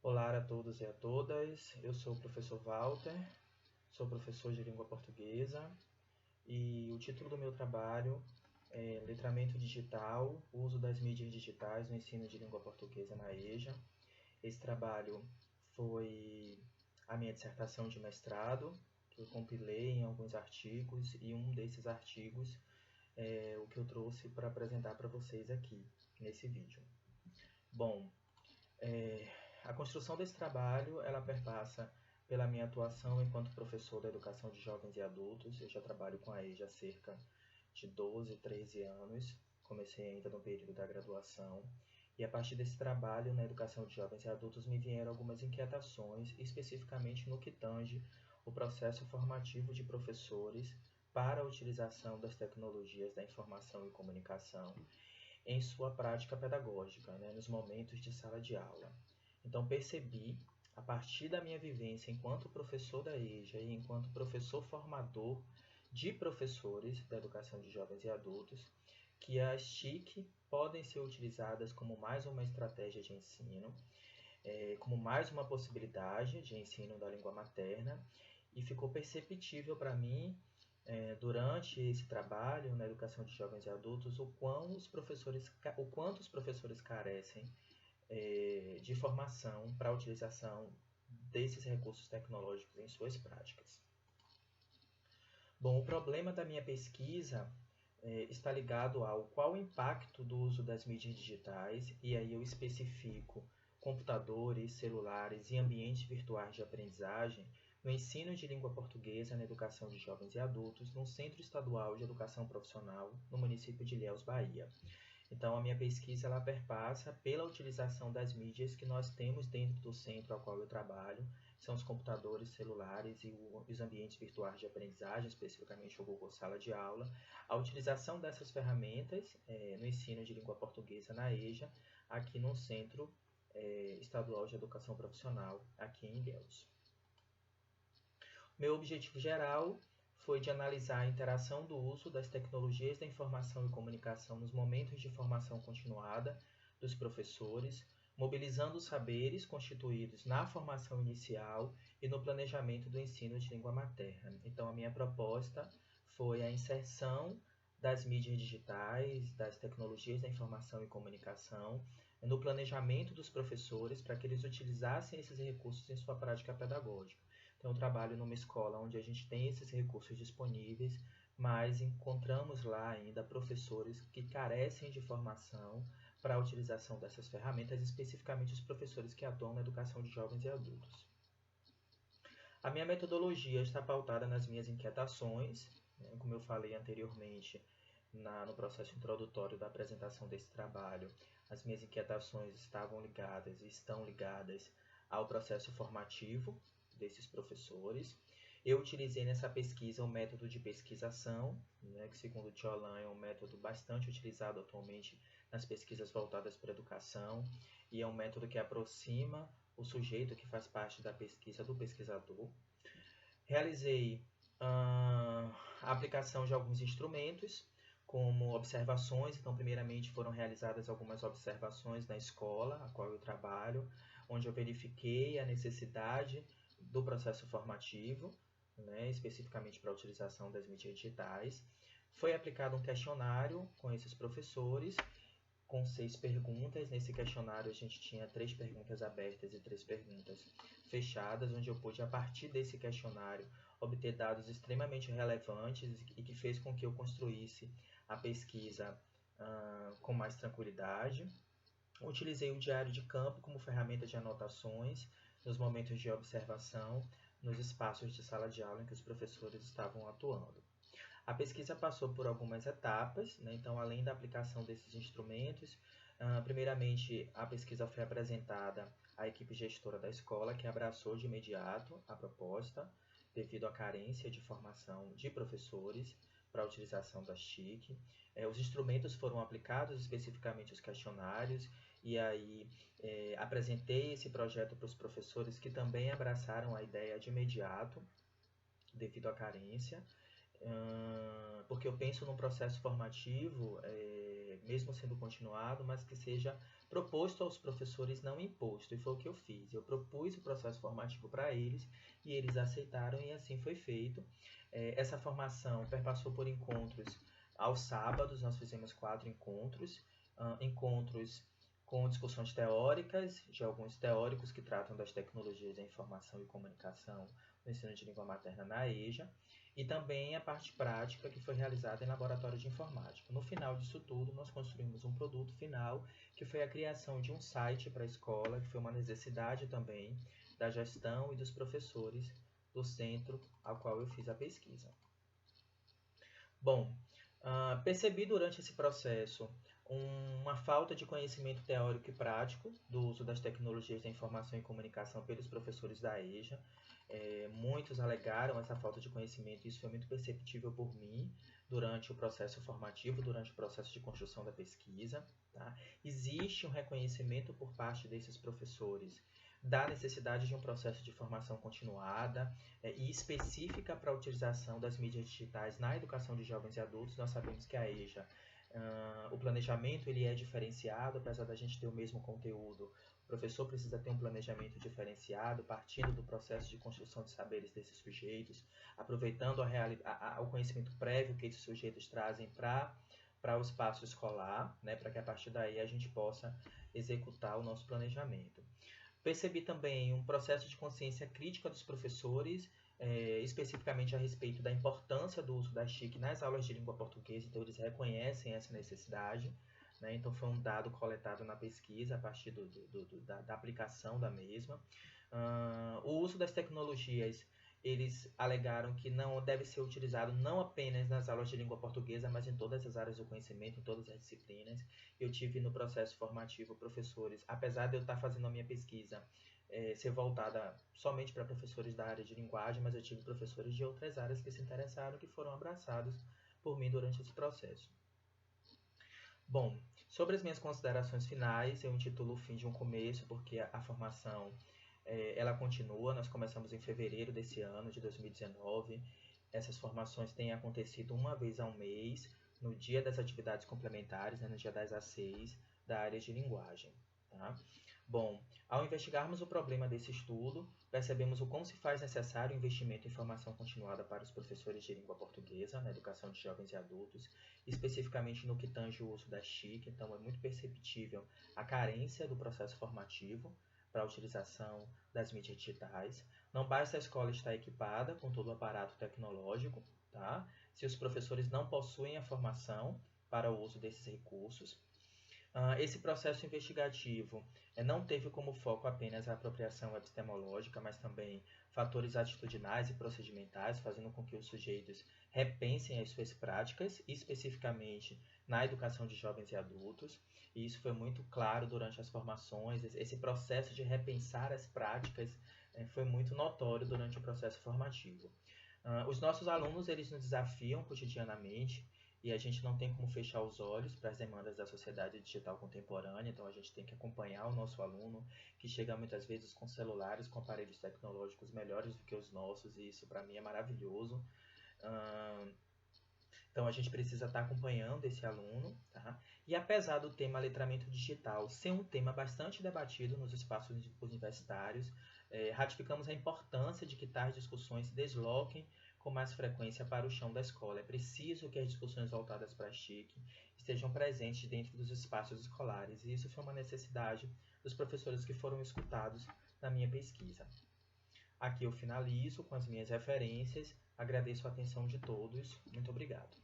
Olá a todos e a todas, eu sou o professor Walter, sou professor de língua portuguesa e o título do meu trabalho é Letramento Digital, Uso das Mídias Digitais no Ensino de Língua Portuguesa na EJA. Esse trabalho foi a minha dissertação de mestrado, que eu compilei em alguns artigos e um desses artigos é o que eu trouxe para apresentar para vocês aqui, nesse vídeo. Bom, a construção desse trabalho, ela perpassa pela minha atuação enquanto professor da educação de jovens e adultos. Eu já trabalho com a EJA há cerca de 12, 13 anos. Comecei ainda no período da graduação. E a partir desse trabalho na educação de jovens e adultos me vieram algumas inquietações, especificamente no que tange o processo formativo de professores para a utilização das tecnologias da informação e comunicação em sua prática pedagógica, nos momentos de sala de aula. Então percebi, a partir da minha vivência enquanto professor da EJA e enquanto professor formador de professores da educação de jovens e adultos, que as TIC podem ser utilizadas como mais uma estratégia de ensino, como mais uma possibilidade de ensino da língua materna, e ficou perceptível para mim, durante esse trabalho na educação de jovens e adultos, o quanto os professores carecem de formação para a utilização desses recursos tecnológicos em suas práticas. Bom, o problema da minha pesquisa está ligado ao qual o impacto do uso das mídias digitais, e aí eu especifico computadores, celulares e ambientes virtuais de aprendizagem no ensino de língua portuguesa na educação de jovens e adultos no Centro Estadual de Educação Profissional no município de Ilhéus, Bahia. Então, a minha pesquisa ela perpassa pela utilização das mídias que nós temos dentro do centro ao qual eu trabalho, são os computadores, celulares e os ambientes virtuais de aprendizagem, especificamente o Google Sala de Aula, a utilização dessas ferramentas no ensino de língua portuguesa na EJA, aqui no Centro Estadual de Educação Profissional, aqui em Ilhéus. Meu objetivo geral foi de analisar a interação do uso das tecnologias da informação e comunicação nos momentos de formação continuada dos professores, mobilizando os saberes constituídos na formação inicial e no planejamento do ensino de língua materna. Então, a minha proposta foi a inserção das mídias digitais, das tecnologias da informação e comunicação, no planejamento dos professores para que eles utilizassem esses recursos em sua prática pedagógica. Então, eu trabalho numa escola onde a gente tem esses recursos disponíveis, mas encontramos lá ainda professores que carecem de formação para a utilização dessas ferramentas, especificamente os professores que atuam na educação de jovens e adultos. A minha metodologia está pautada nas minhas inquietações, como eu falei anteriormente no processo introdutório da apresentação desse trabalho. As minhas inquietações estavam ligadas e estão ligadas ao processo formativo desses professores. Eu utilizei nessa pesquisa o método de pesquisação, que segundo Tiolan é um método bastante utilizado atualmente nas pesquisas voltadas para a educação, e é um método que aproxima o sujeito que faz parte da pesquisa do pesquisador. Realizei a aplicação de alguns instrumentos, como observações. Então, primeiramente foram realizadas algumas observações na escola a qual eu trabalho, onde eu verifiquei a necessidade do processo formativo, especificamente para a utilização das mídias digitais. Foi aplicado um questionário com esses professores, com 6 perguntas. Nesse questionário a gente tinha 3 perguntas abertas e 3 perguntas fechadas, onde eu pude, a partir desse questionário, obter dados extremamente relevantes e que fez com que eu construísse a pesquisa com mais tranquilidade. Utilizei o diário de campo como ferramenta de anotações nos momentos de observação, nos espaços de sala de aula em que os professores estavam atuando. A pesquisa passou por algumas etapas, então, além da aplicação desses instrumentos, primeiramente a pesquisa foi apresentada à equipe gestora da escola, que abraçou de imediato a proposta, devido à carência de formação de professores para a utilização das TIC. Os instrumentos foram aplicados, especificamente os questionários, e aí apresentei esse projeto para os professores, que também abraçaram a ideia de imediato, devido à carência, porque eu penso num processo formativo mesmo sendo continuado, mas que seja proposto aos professores, não imposto. E foi o que eu fiz. Eu propus o processo formativo para eles e eles aceitaram e assim foi feito. Essa formação perpassou por encontros aos sábados, nós fizemos 4 encontros, encontros com discussões teóricas, de alguns teóricos que tratam das tecnologias da informação e comunicação no ensino de língua materna na EJA, e também a parte prática que foi realizada em laboratório de informática. No final disso tudo, nós construímos um produto final, que foi a criação de um site para a escola, que foi uma necessidade também da gestão e dos professores do centro ao qual eu fiz a pesquisa. Bom, percebi durante esse processo uma falta de conhecimento teórico e prático do uso das tecnologias da informação e comunicação pelos professores da EJA. Muitos alegaram essa falta de conhecimento e isso foi muito perceptível por mim durante o processo formativo, durante o processo de construção da pesquisa. Tá? Existe um reconhecimento por parte desses professores da necessidade de um processo de formação continuada e específica para a utilização das mídias digitais na educação de jovens e adultos. Nós sabemos que a EJA, o planejamento ele é diferenciado, apesar da gente ter o mesmo conteúdo. O professor precisa ter um planejamento diferenciado, partindo do processo de construção de saberes desses sujeitos, aproveitando o conhecimento prévio que esses sujeitos trazem para o espaço escolar, né, para que a partir daí a gente possa executar o nosso planejamento. Percebi também um processo de consciência crítica dos professores, especificamente a respeito da importância do uso da TIC nas aulas de língua portuguesa, então eles reconhecem essa necessidade, né? Então foi um dado coletado na pesquisa a partir da aplicação da mesma. O uso das tecnologias, eles alegaram que não deve ser utilizado não apenas nas aulas de língua portuguesa, mas em todas as áreas do conhecimento, em todas as disciplinas. Eu tive no processo formativo professores, apesar de eu estar fazendo a minha pesquisa ser voltada somente para professores da área de linguagem, mas eu tive professores de outras áreas que se interessaram, que foram abraçados por mim durante esse processo. Bom, sobre as minhas considerações finais, eu intitulo O Fim de um Começo, porque a formação ela continua. Nós começamos em fevereiro desse ano, de 2019. Essas formações têm acontecido uma vez ao mês, no dia das atividades complementares, né, no dia 10 às 6, da área de linguagem. Tá? Bom, ao investigarmos o problema desse estudo, percebemos o quão se faz necessário o investimento em formação continuada para os professores de língua portuguesa na educação de jovens e adultos, especificamente no que tange o uso da TIC. Então, é muito perceptível a carência do processo formativo para a utilização das mídias digitais. Não basta a escola estar equipada com todo o aparato tecnológico, tá? Se os professores não possuem a formação para o uso desses recursos. Esse processo investigativo não teve como foco apenas a apropriação epistemológica, mas também fatores atitudinais e procedimentais, fazendo com que os sujeitos repensem as suas práticas, especificamente na educação de jovens e adultos. E isso foi muito claro durante as formações. Esse processo de repensar as práticas foi muito notório durante o processo formativo. Os nossos alunos, eles nos desafiam cotidianamente, e a gente não tem como fechar os olhos para as demandas da sociedade digital contemporânea, então a gente tem que acompanhar o nosso aluno, que chega muitas vezes com celulares, com aparelhos tecnológicos melhores do que os nossos, e isso para mim é maravilhoso. Então a gente precisa estar acompanhando esse aluno, tá? E apesar do tema letramento digital ser um tema bastante debatido nos espaços universitários, ratificamos a importância de que tais discussões se desloquem com mais frequência para o chão da escola. É preciso que as discussões voltadas para a TIC estejam presentes dentro dos espaços escolares, e isso foi uma necessidade dos professores que foram escutados na minha pesquisa. Aqui eu finalizo com as minhas referências, agradeço a atenção de todos, muito obrigado.